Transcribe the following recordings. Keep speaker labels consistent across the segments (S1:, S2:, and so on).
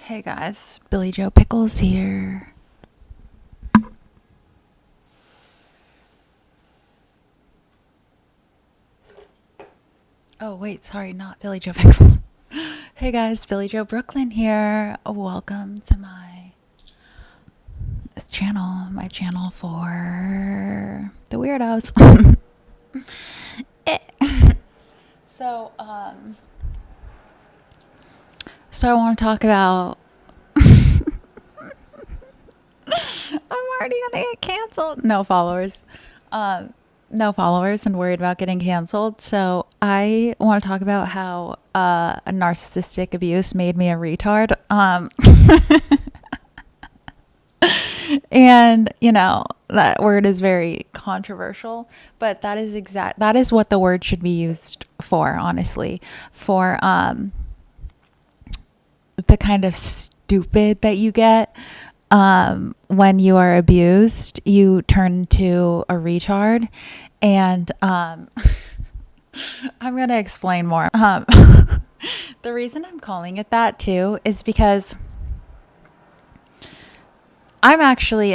S1: Hey guys, Billy Joe Pickles here. Oh wait, sorry, not Billy Joe Pickles. Hey guys, Billy Joe Brooklyn here. Welcome to my channel for the weirdos. So, so I want to talk about I'm already gonna get canceled. No followers. No followers and worried about getting canceled. So I want to talk about how a narcissistic abuse made me a retard. And you know, that word is very controversial, but that is what the word should be used for, honestly. For the kind of stupid that you get when you are abused, you turn into a retard. And I'm going to explain more. The reason I'm calling it that too is because I'm actually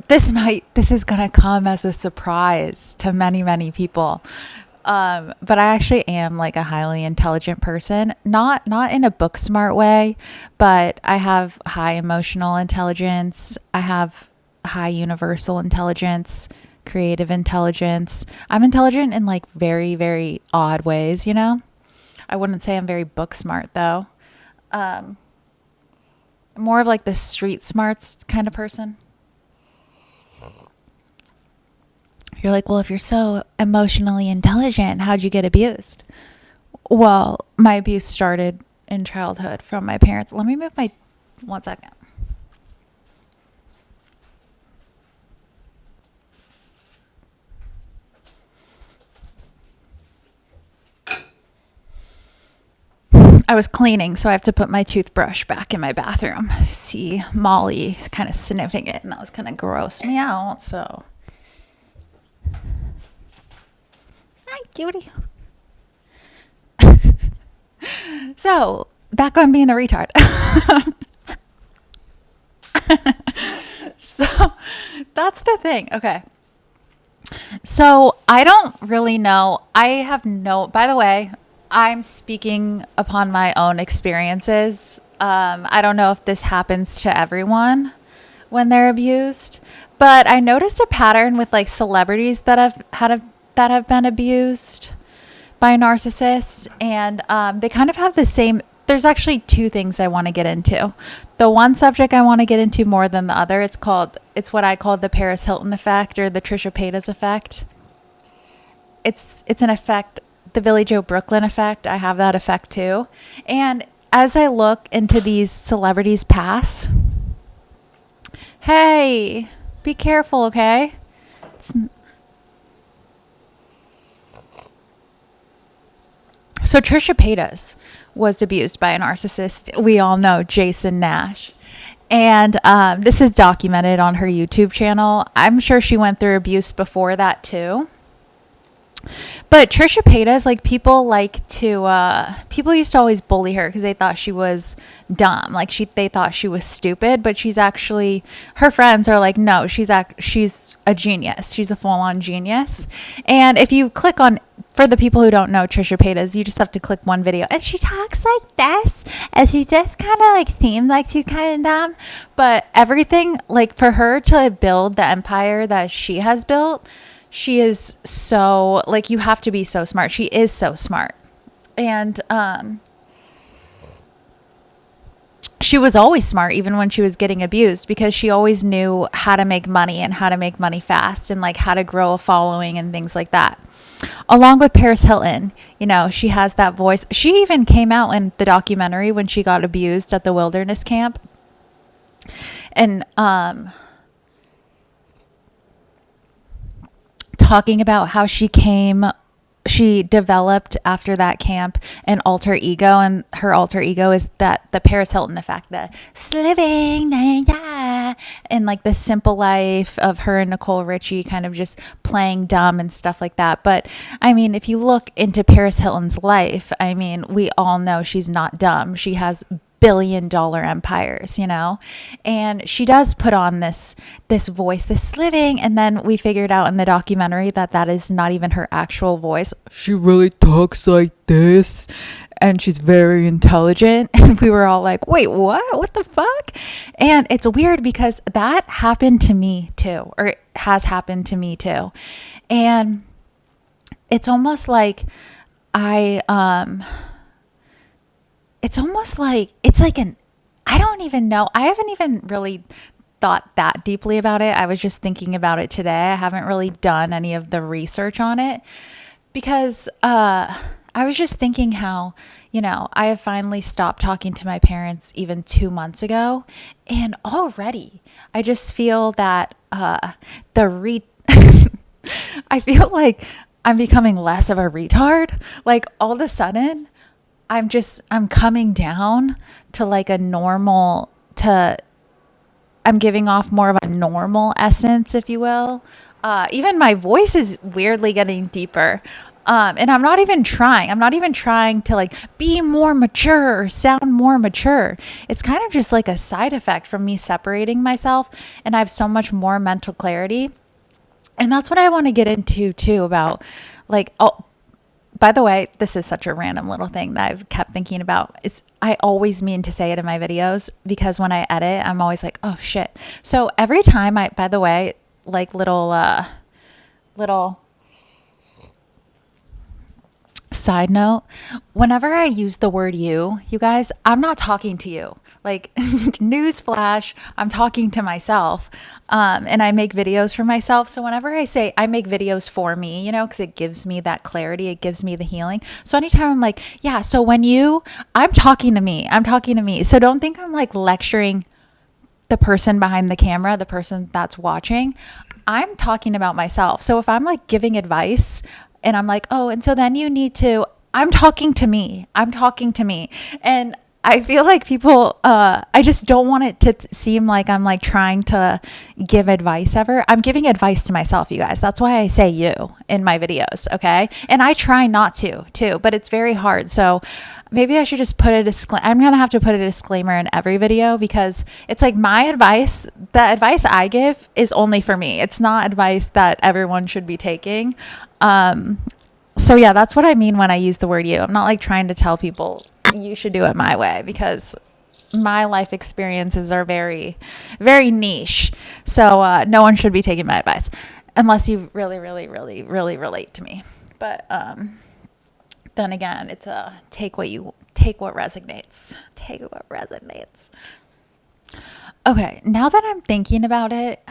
S1: this is going to come as a surprise to many people. But I actually am like a highly intelligent person, not in a book smart way, but I have high emotional intelligence. I have high universal intelligence, creative intelligence. I'm intelligent in like very, very odd ways, you know? I wouldn't say I'm very book smart though. More of like the street smarts kind of person. You're like, well, if you're so emotionally intelligent, how'd you get abused? Well, my abuse started in childhood from my parents. Let me move my 1 second. I was cleaning, so I have to put my toothbrush back in my bathroom. See, Molly is kind of sniffing it, and that was kind of gross me out, so. Hi, cutie. So, back on being a retard. So, that's the thing. Okay. So, I don't really know. By the way, I'm speaking upon my own experiences. I don't know if this happens to everyone when they're abused, but I noticed a pattern with like celebrities that have been abused by narcissists, and they kind of have the same. There's actually two things I want to get into. The one subject I want to get into more than the other, it's what I call the Paris Hilton effect or the Trisha Paytas effect. It's an effect, the Billy Joe Brooklyn effect. I have that effect too. And as I look into these celebrities' past, hey, be careful, okay? So Trisha Paytas was abused by a narcissist. We all know Jason Nash. And this is documented on her YouTube channel. I'm sure she went through abuse before that too. But Trisha Paytas, like people used to always bully her because they thought she was dumb. Like they thought she was stupid, but her friends are like, no, she's a genius. She's a full-on genius. And if you for the people who don't know Trisha Paytas, you just have to click one video. And she talks like this, and she just kind of like seems like she's kind of dumb. But everything, like for her to build the empire that she has built, she is so, like, you have to be so smart. She is so smart. And she was always smart, even when she was getting abused, because she always knew how to make money and how to make money fast and like how to grow a following and things like that. Along with Paris Hilton, you know, she has that voice. She even came out in the documentary when she got abused at the wilderness camp. And talking about how she developed after that camp an alter ego, and her alter ego is that the Paris Hilton effect, the living and like the simple life of her and Nicole Richie kind of just playing dumb and stuff like that. But I mean, if you look into Paris Hilton's life, I mean, we all know she's not dumb. She has multi-billion-dollar empires, you know? And she does put on this voice, this living, and then we figured out in the documentary that is not even her actual voice. She really talks like this, and she's very intelligent. And we were all like, wait, what the fuck? And it's weird because that happened to me too, or it has happened to me too. And it's almost like I don't even know. I haven't even really thought that deeply about it. I was just thinking about it today. I haven't really done any of the research on it because I was just thinking how, you know, I have finally stopped talking to my parents even 2 months ago. And already I just feel that I feel like I'm becoming less of a retard. Like all of a sudden, I'm coming down to like I'm giving off more of a normal essence, if you will. Even my voice is weirdly getting deeper. And I'm not even trying to like be more mature or sound more mature. It's kind of just like a side effect from me separating myself, and I have so much more mental clarity. And that's what I want to get into too about like, oh, by the way, this is such a random little thing that I've kept thinking about. I always mean to say it in my videos because when I edit, I'm always like, oh shit. So every time by the way, like little side note, whenever I use the word you guys, I'm not talking to you. Like newsflash, I'm talking to myself. And I make videos for myself. So whenever I say I make videos for me, you know, because it gives me that clarity, it gives me the healing. So anytime I'm like, yeah, so I'm talking to me. So don't think I'm like lecturing the person behind the camera, the person that's watching. I'm talking about myself. So if I'm like giving advice and I'm like, oh, and so then I'm talking to me. And I feel like people, I just don't want it to seem like I'm like trying to give advice ever. I'm giving advice to myself, you guys. That's why I say you in my videos, okay? And I try not to too, but it's very hard. So maybe I should just put a disclaimer. I'm going to have to put a disclaimer in every video because it's like my advice, the advice I give is only for me. It's not advice that everyone should be taking. So yeah, that's what I mean when I use the word you. I'm not like trying to tell people you should do it my way because my life experiences are very, very niche. So no one should be taking my advice unless you really, really, really, really relate to me. But then again, it's take what resonates. Take what resonates. Okay, now that I'm thinking about it,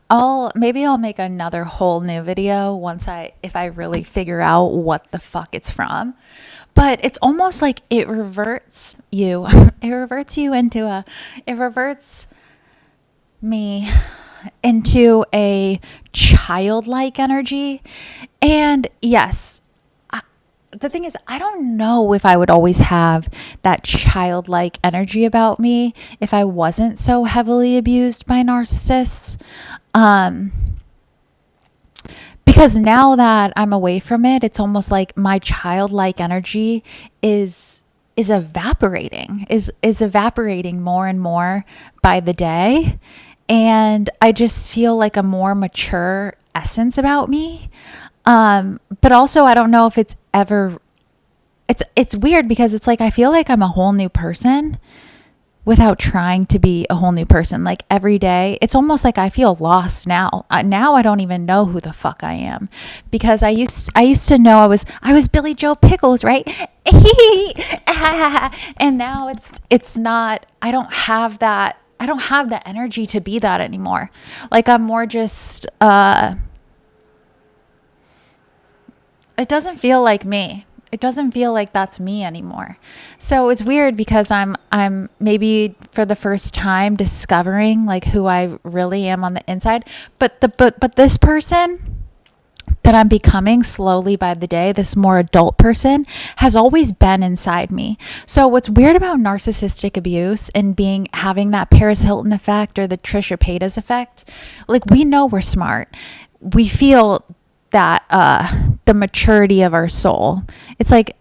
S1: I'll make another whole new video if I really figure out what the fuck it's from. But it's almost like it reverts me into a childlike energy. And yes, the thing is, I don't know if I would always have that childlike energy about me if I wasn't so heavily abused by narcissists. Because now that I'm away from it, it's almost like my childlike energy is evaporating more and more by the day. And I just feel like a more mature essence about me. But also I don't know if it's weird because it's like, I feel like I'm a whole new person without trying to be a whole new person. Like every day, it's almost like I feel lost now. Now I don't even know who the fuck I am because I used to know I was Billy Joe Pickles, right? And now it's not, I don't have the energy to be that anymore. Like I'm more just, it doesn't feel like me. It doesn't feel like that's me anymore. So it's weird because I'm maybe for the first time discovering like who I really am on the inside. But this person that I'm becoming slowly by the day, this more adult person, has always been inside me. So what's weird about narcissistic abuse and having that Paris Hilton effect or the Trisha Paytas effect, like we know we're smart. We feel that the maturity of our soul. It's like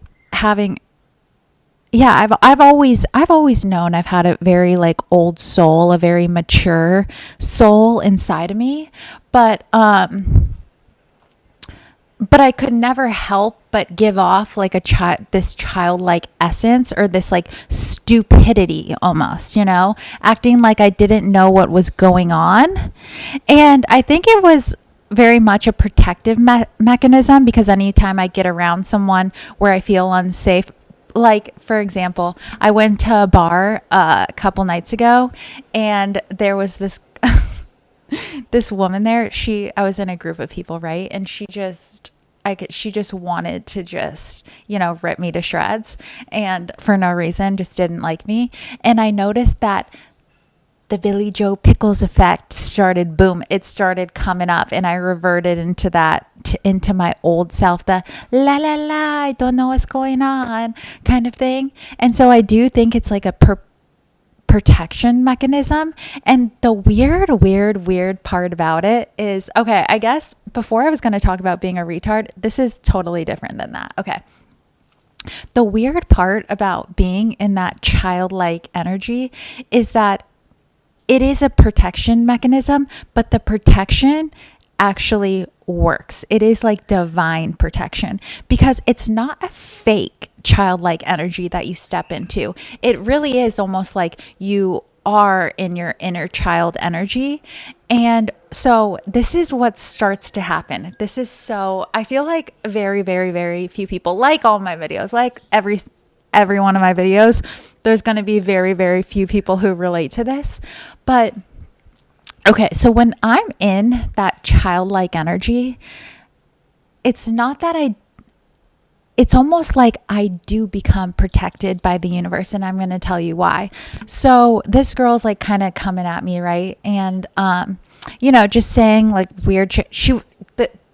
S1: yeah, I've always known I've had a very like old soul, a very mature soul inside of me, but I could never help but give off like this childlike essence, or this like stupidity almost, acting like I didn't know what was going on. And I think it was very much a protective mechanism, because anytime I get around someone where I feel unsafe, like for example, I went to a bar a couple nights ago, and there was this woman there. I was in a group of people, right? And she just wanted to just, rip me to shreds, and for no reason, just didn't like me. And I noticed that the Billy Joe Pickles effect started, boom, it started coming up, and I reverted into into my old self, the la la la, I don't know what's going on kind of thing. And so I do think it's like a protection mechanism. And the weird part about it is, okay, I guess before I was going to talk about being a retard, this is totally different than that. Okay. The weird part about being in that childlike energy is that it is a protection mechanism, but the protection actually works. It is like divine protection, because it's not a fake childlike energy that you step into. It really is almost like you are in your inner child energy. And so this is what starts to happen. I feel like very, very, very few people, like all my videos, like every one of my videos, there's going to be very, very few people who relate to this. But okay, so when I'm in that childlike energy, it's not that it's almost like I do become protected by the universe, and I'm going to tell you why. So this girl's like kind of coming at me, right? And, just saying like weird shit.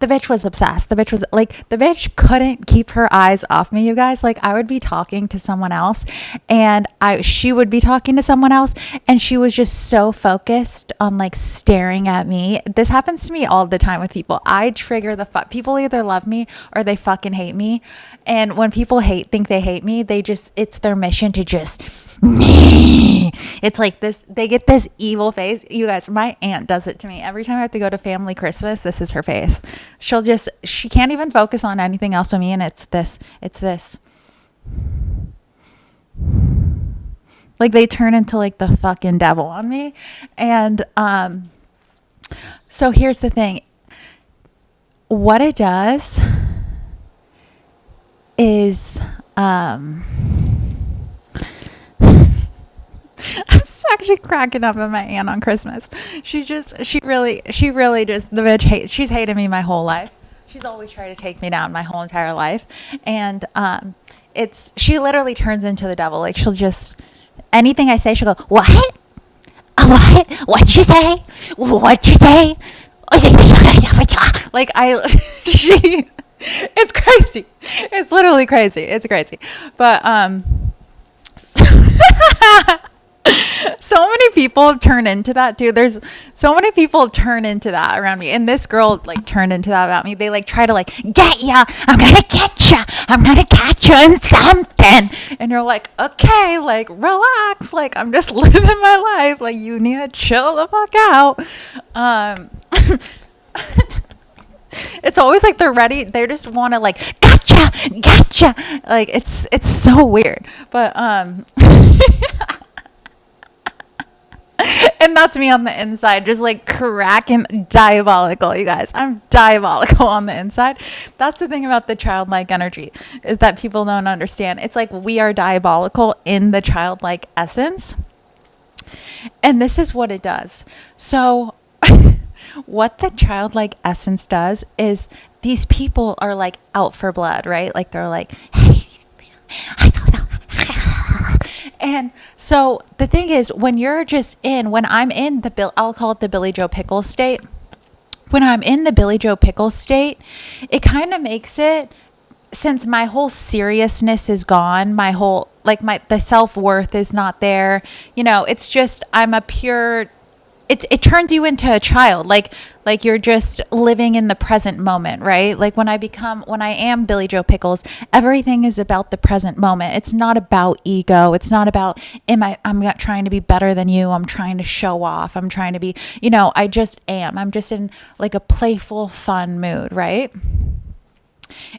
S1: The bitch was obsessed. The bitch couldn't keep her eyes off me, you guys. Like, I would be talking to someone else, and she would be talking to someone else, and she was just so focused on like staring at me. This happens to me all the time with people. I trigger people either love me or they fucking hate me. And when people think they hate me, it's their mission to just, it's like this, they get this evil face. You guys, my aunt does it to me. Every time I have to go to family Christmas, this is her face. She can't even focus on anything else with me, and it's this. Like, they turn into like the fucking devil on me. And so here's the thing. What it does is I'm actually cracking up at my aunt on Christmas. She really just, the bitch she's hated me my whole life. She's always tried to take me down my whole entire life. And she literally turns into the devil. Like, she'll just, anything I say, she'll go, what? What'd you say? What'd you say? Like, it's crazy. It's literally crazy. It's crazy. But, so many people turn into that too. There's so many people turn into that around me. And this girl like turned into that about me. They like try to like get ya. I'm going to get ya. I'm going to catch you in something. And you're like, okay, like relax. Like, I'm just living my life. Like, you need to chill the fuck out. It's always like they're ready. They just want to like, gotcha. Like, it's so weird. But, and that's me on the inside, just like cracking, diabolical, you guys. I'm diabolical on the inside. That's the thing about the childlike energy, is that people don't understand. It's like we are diabolical in the childlike essence. And this is what it does. So what the childlike essence does is these people are like out for blood, right? Like, they're like, and so the thing is, when I'm in I'll call it the Billy Joe Pickles state. When I'm in the Billy Joe Pickles state, it kind of makes it, since my whole seriousness is gone, the self-worth is not there. It's just, I'm a pure it turns you into a child, like you're just living in the present moment, right? Like when I am Billy Joe Pickles, everything is about the present moment. It's not about ego. It's not about I'm not trying to be better than you. I'm trying to show off. I'm trying to be, I just am. I'm just in like a playful, fun mood, right?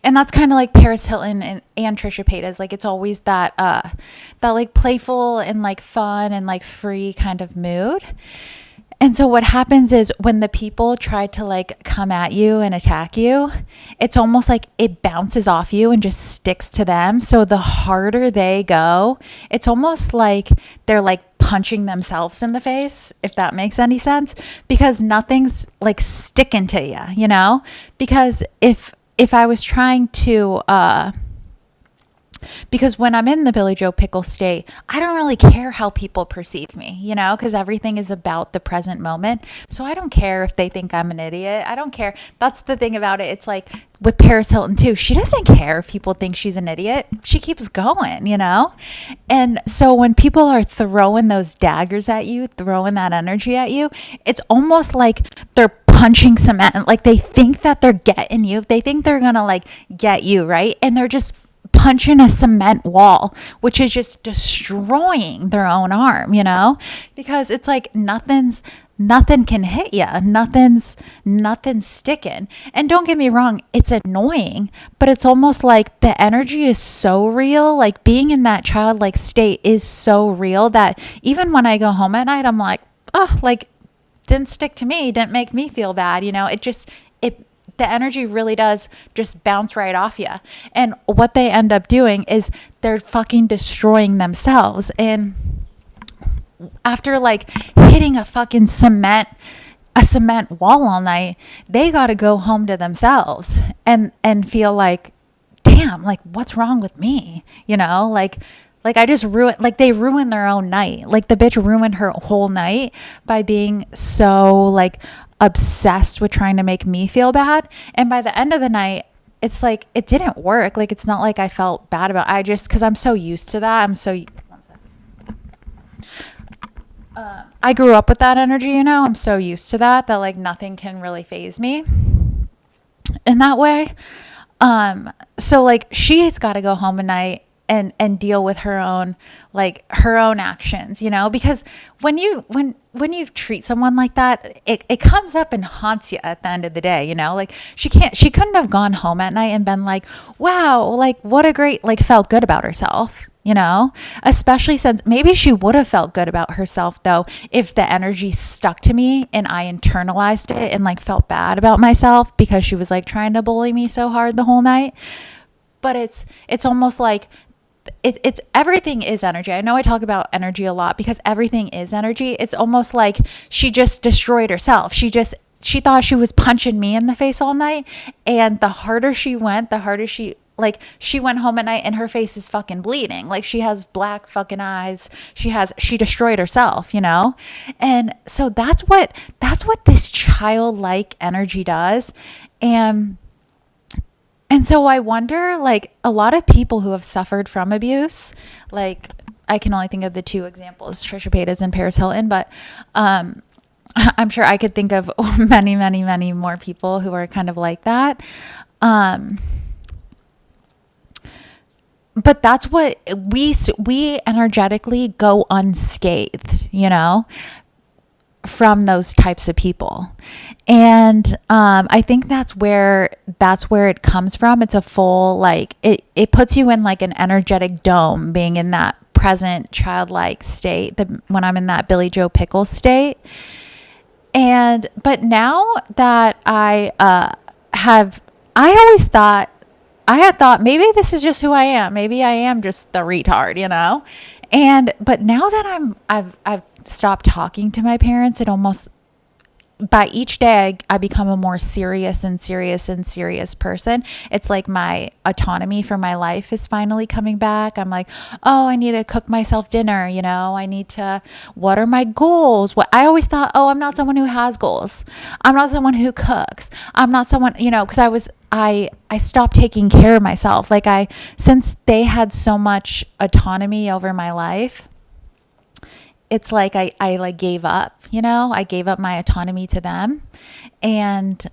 S1: And that's kind of like Paris Hilton and Trisha Paytas. Like it's always that like playful and like fun and like free kind of mood. And so what happens is when the people try to like come at you and attack you, it's almost like it bounces off you and just sticks to them. So the harder they go, it's almost like they're like punching themselves in the face, if that makes any sense, because nothing's like sticking to you, because if I was trying to, because when I'm in the Billy Joe Pickle state, I don't really care how people perceive me, because everything is about the present moment. So I don't care if they think I'm an idiot. I don't care. That's the thing about it. It's like with Paris Hilton too. She doesn't care if people think she's an idiot. She keeps going, And so when people are throwing those daggers at you, throwing that energy at you, it's almost like they're punching cement. Like they think that they're getting you. They think they're going to like get you, right? And they're just punching a cement wall, which is just destroying their own arm, because it's like nothing can hit you. Nothing's sticking. And don't get me wrong, it's annoying, but it's almost like the energy is so real. Like being in that childlike state is so real that even when I go home at night, I'm like, oh, like didn't stick to me, didn't make me feel bad. The energy really does just bounce right off you. And what they end up doing is they're fucking destroying themselves. And after like hitting a fucking cement wall all night, they got to go home to themselves and feel like, damn, like what's wrong with me? Like I just they ruined their own night. Like the bitch ruined her whole night by being so like obsessed with trying to make me feel bad. And by the end of the night, it's like it didn't work. Like it's not like I felt bad about it. Because I'm so used to that. I grew up with that energy, I'm so used to that like nothing can really faze me in that way. So like she's got to go home at night and deal with her own actions, because when you treat someone like that, it comes up and haunts you at the end of the day, like she couldn't have gone home at night and been like, wow, like what a great, like felt good about herself, especially since maybe she would have felt good about herself though, if the energy stuck to me and I internalized it and like felt bad about myself because she was like trying to bully me so hard the whole night. But it's almost like it's everything is energy. I know I talk about energy a lot because everything is energy. It's almost like she just destroyed herself. She thought she was punching me in the face all night. And the harder she went, she went home at night and her face is fucking bleeding. Like she has black fucking eyes. She destroyed herself, And so that's what this childlike energy does. And so I wonder, like a lot of people who have suffered from abuse, like I can only think of the two examples, Trisha Paytas and Paris Hilton, but I'm sure I could think of many, many, many more people who are kind of like that. But that's what we energetically go unscathed, from those types of people. And I think that's where it comes from. It's a full, like it puts you in like an energetic dome, being in that present childlike state, when I'm in that Billy Joe Pickle state. But now that I had thought maybe this is just who I am. Maybe I am just the retard, but now that I've stopped talking to my parents, it almost, by each day I become a more serious person. It's like my autonomy for my life is finally coming back. I'm like, oh, I need to cook myself dinner. What are my goals? I always thought, oh, I'm not someone who has goals. I'm not someone who cooks. I'm not someone, because I stopped taking care of myself. Since they had so much autonomy over my life, it's like I like gave up, I gave up my autonomy to them. And,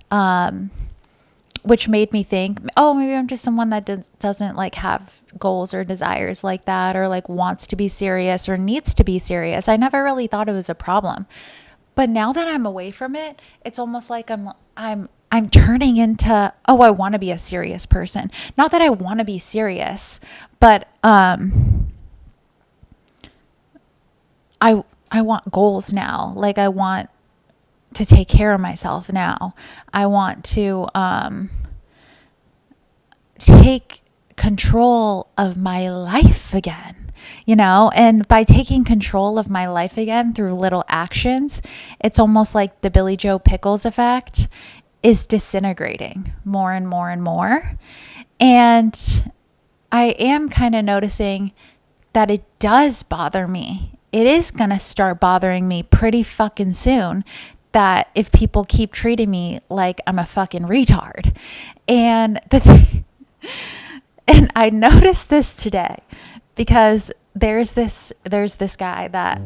S1: which made me think, oh, maybe I'm just someone that doesn't like have goals or desires like that, or like wants to be serious or needs to be serious. I never really thought it was a problem. But now that I'm away from it, it's almost like I'm turning into, oh, I want to be a serious person. Not that I want to be serious, but I want goals now. Like I want to take care of myself now. I want to take control of my life again, and by taking control of my life again through little actions, it's almost like the Billy Joe Pickles effect is disintegrating more and more and more. And I am kind of noticing that it does bother me. It is going to start bothering me pretty fucking soon, that if people keep treating me like I'm a fucking retard. And and I noticed this today because there's this guy that